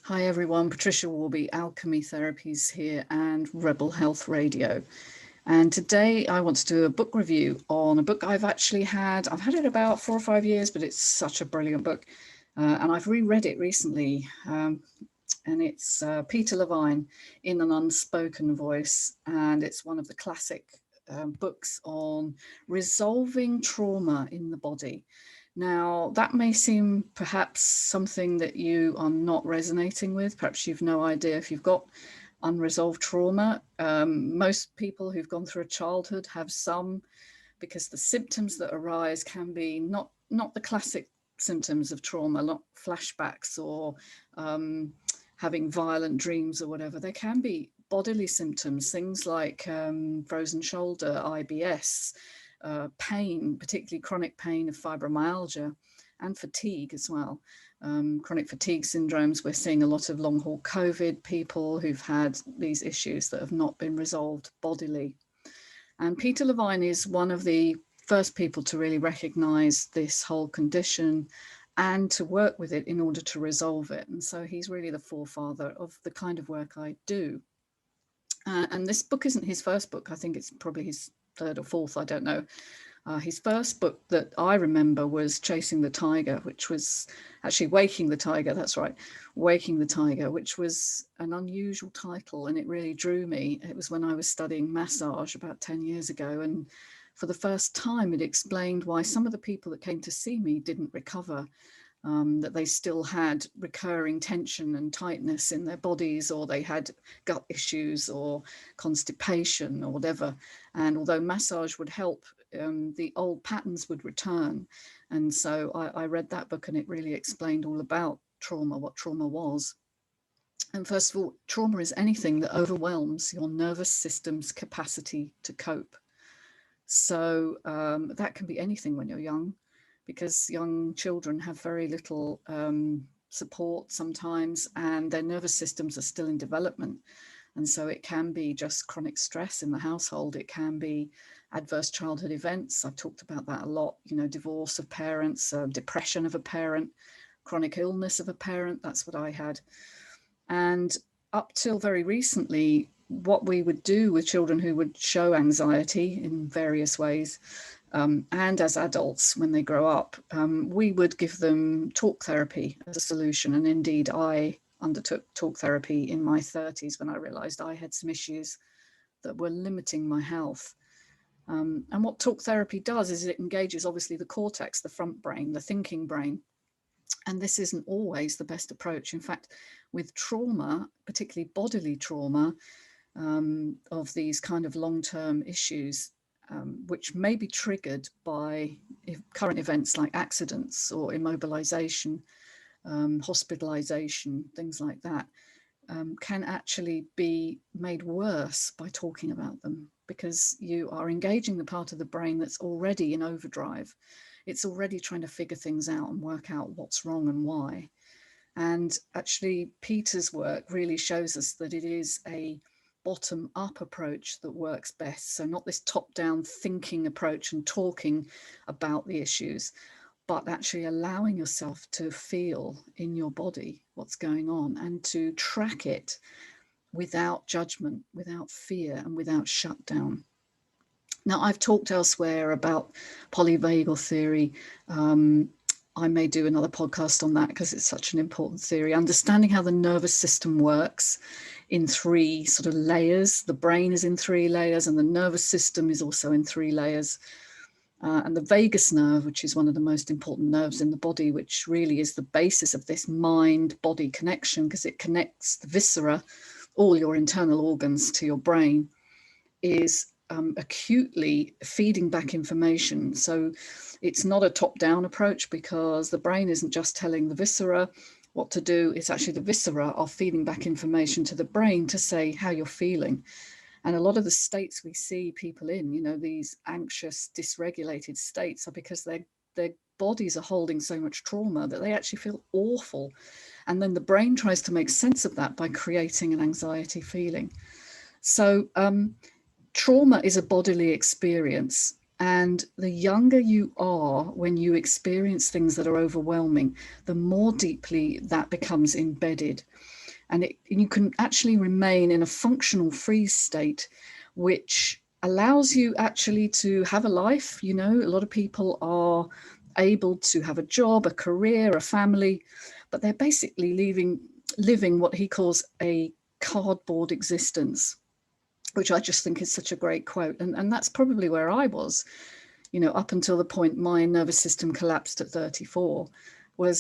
Hi everyone, Patricia Worby, Alchemy Therapies here and Rebel Health Radio. And today I want to do a book review on a book I've had it about 4 or 5 years, but it's such a brilliant book. And I've reread it recently. And it's Peter Levine, In an Unspoken Voice. And it's one of the classic books on resolving trauma in the body. Now, that may seem perhaps something that you are not resonating with. Perhaps you've no idea if you've got unresolved trauma. Most people who've gone through a childhood have some, because the symptoms that arise can be not the classic symptoms of trauma, not flashbacks or having violent dreams or whatever. They can be bodily symptoms, things like frozen shoulder, IBS, pain, particularly chronic pain of fibromyalgia, and fatigue as well. Chronic fatigue syndromes, we're seeing a lot of long haul COVID people who've had these issues that have not been resolved bodily. And Peter Levine is one of the first people to really recognize this whole condition and to work with it in order to resolve it. And so he's really the forefather of the kind of work I do. And this book isn't his first book. I think it's probably his third or fourth, I don't know. His first book that I remember was Chasing the Tiger, which was actually Waking the Tiger. That's right, Waking the Tiger, which was an unusual title, and it really drew me. It was when I was studying massage about 10 years ago. And for the first time, it explained why some of the people that came to see me didn't recover. That they still had recurring tension and tightness in their bodies, or they had gut issues or constipation or whatever. And although massage would help, the old patterns would return. And so I read that book, and it really explained all about trauma, what trauma was. And first of all, trauma is anything that overwhelms your nervous system's capacity to cope. So that can be anything when you're young, because young children have very little support sometimes, and their nervous systems are still in development. And so it can be just chronic stress in the household. It can be adverse childhood events. I've talked about that a lot, divorce of parents, depression of a parent, chronic illness of a parent. That's what I had. And up till very recently, what we would do with children who would show anxiety in various ways, and as adults when they grow up, we would give them talk therapy as a solution. And indeed, I undertook talk therapy in my 30s when I realized I had some issues that were limiting my health. And what talk therapy does is it engages obviously the cortex, the front brain, the thinking brain. And this isn't always the best approach. In fact, with trauma, particularly bodily trauma, of these kind of long-term issues, which may be triggered by current events like accidents or immobilization, hospitalization, things like that, can actually be made worse by talking about them, because you are engaging the part of the brain that's already in overdrive. It's already trying to figure things out and work out what's wrong and why. And actually, Peter's work really shows us that it is a bottom-up approach that works best. So not this top-down thinking approach and talking about the issues, but actually allowing yourself to feel in your body what's going on and to track it without judgment, without fear, and without shutdown. Now, I've talked elsewhere about polyvagal theory. I may do another podcast on that because it's such an important theory. Understanding how the nervous system works in 3 sort of layers. The brain is in 3 layers, and the nervous system is also in 3 layers. And the vagus nerve, which is one of the most important nerves in the body, which really is the basis of this mind-body connection, because it connects the viscera, all your internal organs, to your brain, is acutely feeding back information. So it's not a top-down approach, because the brain isn't just telling the viscera what to do. It's actually the viscera are feeding back information to the brain to say how you're feeling. And a lot of the states we see people in, these anxious, dysregulated states, are because their bodies are holding so much trauma that they actually feel awful. And then the brain tries to make sense of that by creating an anxiety feeling. So trauma is a bodily experience, And the younger you are when you experience things that are overwhelming, the more deeply that becomes embedded. And you can actually remain in a functional freeze state, which allows you actually to have a life. You know, a lot of people are able to have a job, a career, a family, but they're basically living what he calls a cardboard existence, which I just think is such a great quote. And that's probably where I was, you know, up until the point my nervous system collapsed at 34.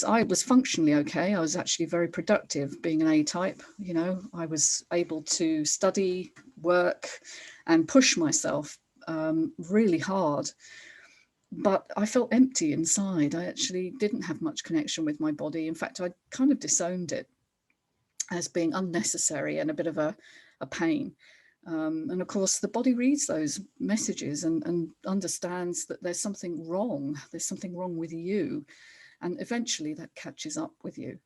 I was functionally okay. I was actually very productive being an A-type. You know, I was able to study, work, and push myself really hard. But I felt empty inside. I actually didn't have much connection with my body. In fact, I kind of disowned it as being unnecessary and a bit of a pain. And of course, the body reads those messages and understands that there's something wrong. There's something wrong with you. And eventually that catches up with you.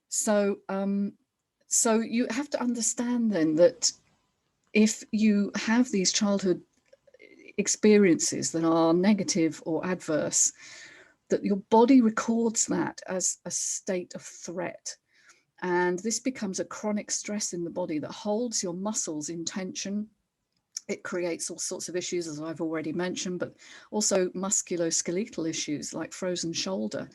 So, so you have to understand then that if you have these childhood experiences that are negative or adverse, that your body records that as a state of threat. And this becomes a chronic stress in the body that holds your muscles in tension. It creates all sorts of issues, as I've already mentioned, but also musculoskeletal issues like frozen shoulder,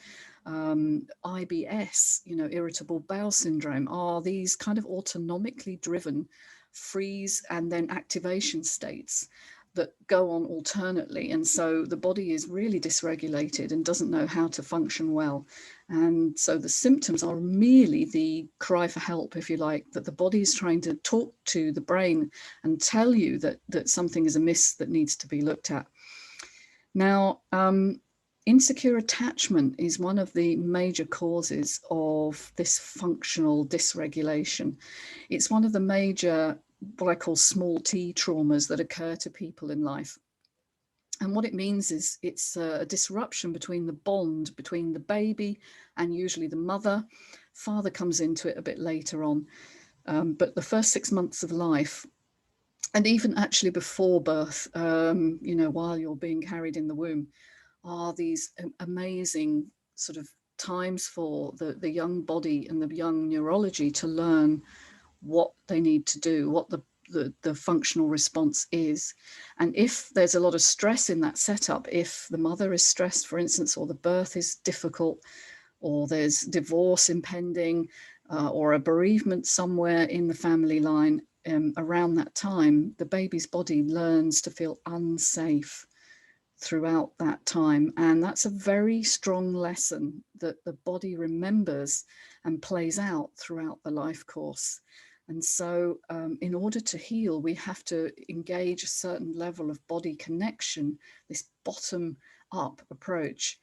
IBS, you know, irritable bowel syndrome, are these kind of autonomically driven freeze and then activation states that go on alternately. And so the body is really dysregulated and doesn't know how to function well. And so the symptoms are merely the cry for help, if you like, that the body is trying to talk to the brain and tell you that something is amiss that needs to be looked at. Now, insecure attachment is one of the major causes of this functional dysregulation. It's one of the major, what I call small t traumas that occur to people in life. And what it means is it's a disruption between the bond between the baby and usually the mother. Father comes into it a bit later on. But the first 6 months of life, and even actually before birth, you know, while you're being carried in the womb, are these amazing sort of times for the young body and the young neurology to learn what they need to do, what the functional response is. And if there's a lot of stress in that setup, if the mother is stressed, for instance, or the birth is difficult, or there's divorce impending, or a bereavement somewhere in the family line, around that time, the baby's body learns to feel unsafe throughout that time. And that's a very strong lesson that the body remembers and plays out throughout the life course. And so in order to heal, we have to engage a certain level of body connection, this bottom up approach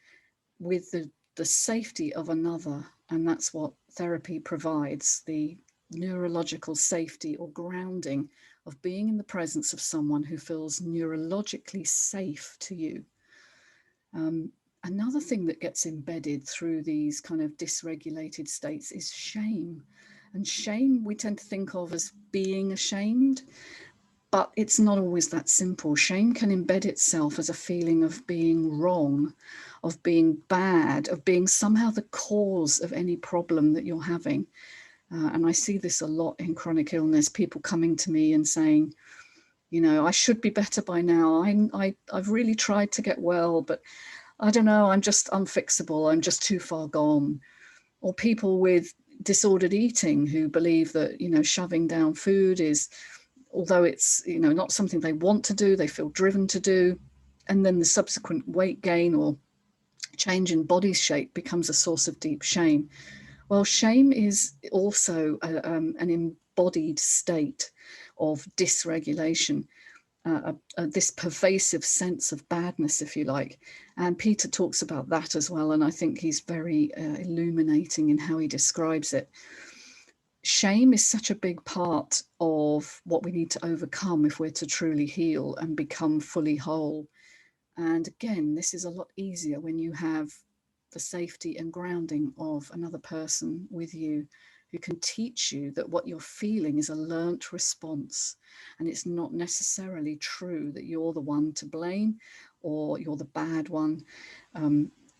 with the safety of another. And that's what therapy provides, the neurological safety or grounding of being in the presence of someone who feels neurologically safe to you. Another thing that gets embedded through these kind of dysregulated states is shame. And shame we tend to think of as being ashamed, but it's not always that simple. Shame can embed itself as a feeling of being wrong, of being bad, of being somehow the cause of any problem that you're having. And I see this a lot in chronic illness, people coming to me and saying, you know, I should be better by now. I've really tried to get well, but I don't know, I'm just unfixable. I'm just too far gone. Or people with disordered eating who believe that, you know, shoving down food is, although it's, you know, not something they want to do, they feel driven to do. And then the subsequent weight gain or change in body shape becomes a source of deep shame. Well, shame is also an embodied state of dysregulation, this pervasive sense of badness, if you like. And Peter talks about that as well. And I think he's very illuminating in how he describes it. Shame is such a big part of what we need to overcome if we're to truly heal and become fully whole. And again, this is a lot easier when you have the safety and grounding of another person with you who can teach you that what you're feeling is a learnt response, and it's not necessarily true that you're the one to blame or you're the bad one.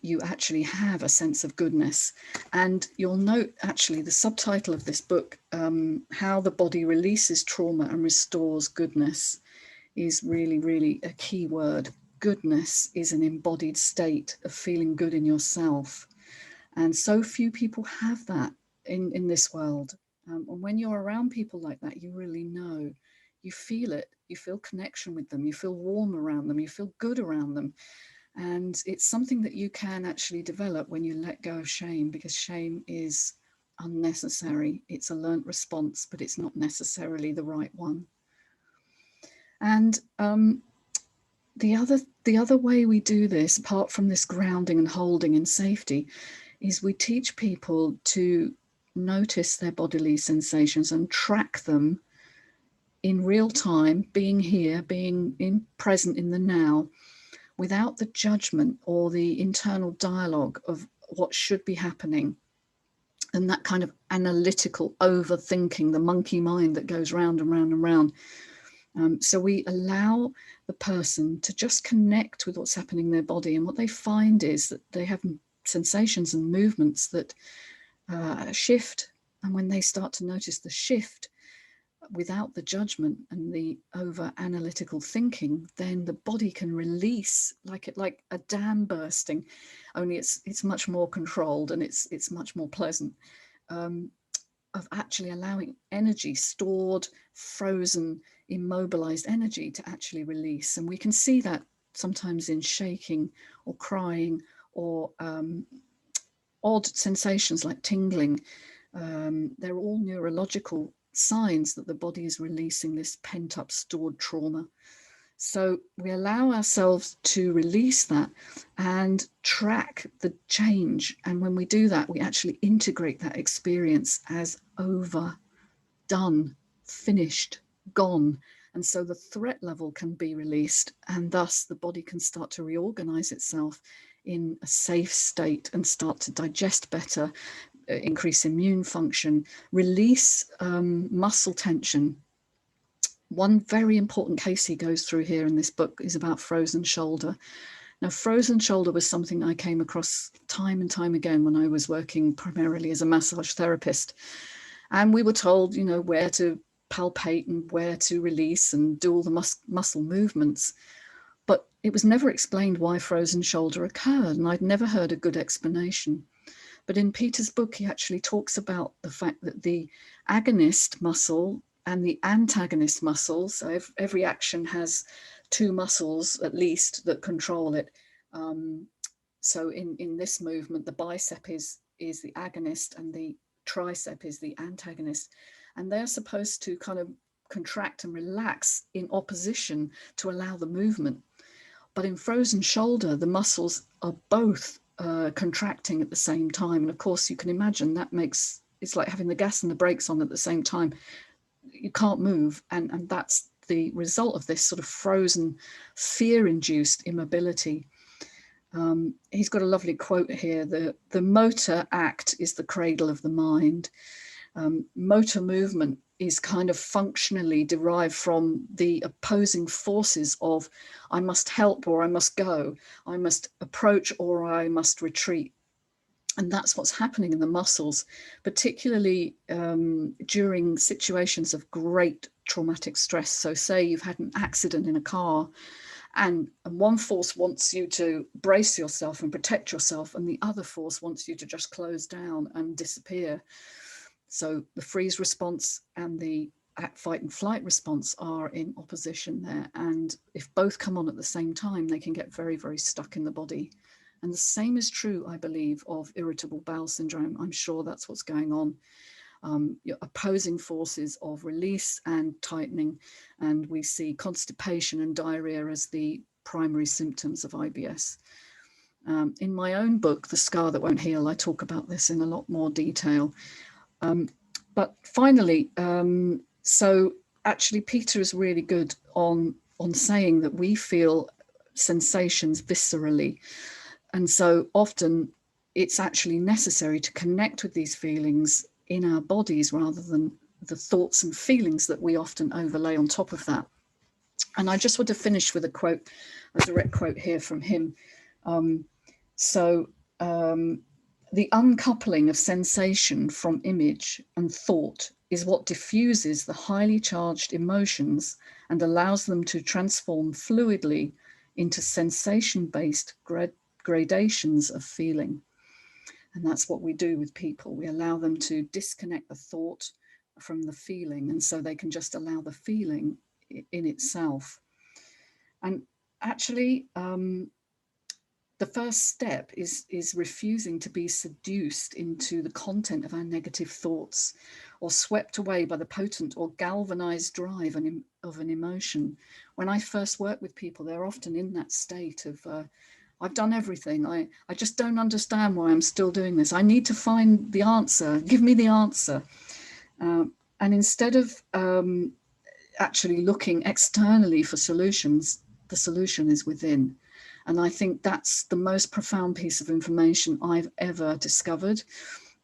You actually have a sense of goodness. And you'll note actually the subtitle of this book, How the Body Releases Trauma and Restores Goodness, is really, really a key word. Goodness is an embodied state of feeling good in yourself. And so few people have that in this world. And when you're around people like that, you really know, you feel it, you feel connection with them, you feel warm around them, you feel good around them. And it's something that you can actually develop when you let go of shame, because shame is unnecessary. It's a learnt response, but it's not necessarily the right one. And the other way we do this, apart from this grounding and holding in safety, is we teach people to notice their bodily sensations and track them in real time, being here, being present in the now, without the judgment or the internal dialogue of what should be happening, and that kind of analytical overthinking, the monkey mind that goes round and round and round. So we allow the person to just connect with what's happening in their body, and what they find is that they have sensations and movements that shift, and when they start to notice the shift without the judgment and the over analytical thinking, then the body can release like a dam bursting, only it's much more controlled, and it's much more pleasant, of actually allowing energy, stored, frozen, immobilized energy, to actually release. And we can see that sometimes in shaking or crying or odd sensations like tingling. They're all neurological signs that the body is releasing this pent-up stored trauma. So we allow ourselves to release that and track the change. And when we do that, we actually integrate that experience as over, done, finished, gone. And so the threat level can be released, and thus the body can start to reorganize itself in a safe state and start to digest better, increase immune function, release muscle tension. One very important case he goes through here in this book is about frozen shoulder. Now, frozen shoulder was something I came across time and time again when I was working primarily as a massage therapist. And we were told, you know, where to palpate and where to release and do all the muscle movements. But it was never explained why frozen shoulder occurred, and I'd never heard a good explanation. But in Peter's book, he actually talks about the fact that the agonist muscle and the antagonist muscle, so every action has two muscles at least that control it. So in this movement, the bicep is the agonist and the tricep is the antagonist. And they're supposed to kind of contract and relax in opposition to allow the movement. But in frozen shoulder, the muscles are both contracting at the same time. And of course, you can imagine that it's like having the gas and the brakes on at the same time. You can't move. And that's the result of this sort of frozen, fear-induced immobility. He's got a lovely quote here: the motor act is the cradle of the mind. Motor movement is kind of functionally derived from the opposing forces of I must help or I must go, I must approach or I must retreat. And that's what's happening in the muscles, particularly during situations of great traumatic stress. So say you've had an accident in a car, and one force wants you to brace yourself and protect yourself, and the other force wants you to just close down and disappear. So the freeze response and the fight and flight response are in opposition there. And if both come on at the same time, they can get very, very stuck in the body. And the same is true, I believe, of irritable bowel syndrome. I'm sure that's what's going on. Your opposing forces of release and tightening. And we see constipation and diarrhea as the primary symptoms of IBS. In my own book, The Scar That Won't Heal, I talk about this in a lot more detail. But finally, so actually Peter is really good on saying that we feel sensations viscerally. And so often it's actually necessary to connect with these feelings in our bodies rather than the thoughts and feelings that we often overlay on top of that. And I just want to finish with a quote, a direct quote here from him. The uncoupling of sensation from image and thought is what diffuses the highly charged emotions and allows them to transform fluidly into sensation-based gradations of feeling. And that's what we do with people. We allow them to disconnect the thought from the feeling, and so they can just allow the feeling in itself. And actually, the first step is refusing to be seduced into the content of our negative thoughts or swept away by the potent or galvanized drive of an emotion. When I first work with people, they're often in that state of, I've done everything. I just don't understand why I'm still doing this. I need to find the answer. Give me the answer. And instead of actually looking externally for solutions, the solution is within. And I think that's the most profound piece of information I've ever discovered.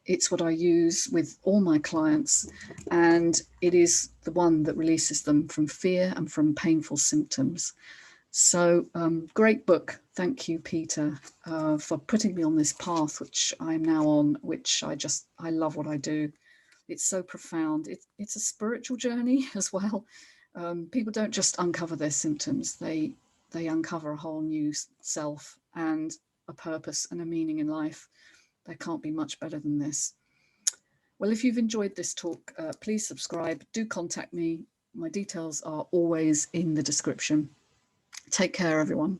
It's what I use with all my clients, and it is the one that releases them from fear and from painful symptoms. So great book. Thank you, Peter, for putting me on this path, which I'm now on, which I love what I do. It's so profound. It's a spiritual journey as well. People don't just uncover their symptoms. They uncover a whole new self and a purpose and a meaning in life. There can't be much better than this. Well, if you've enjoyed this talk, please subscribe. Do contact me. My details are always in the description. Take care, everyone.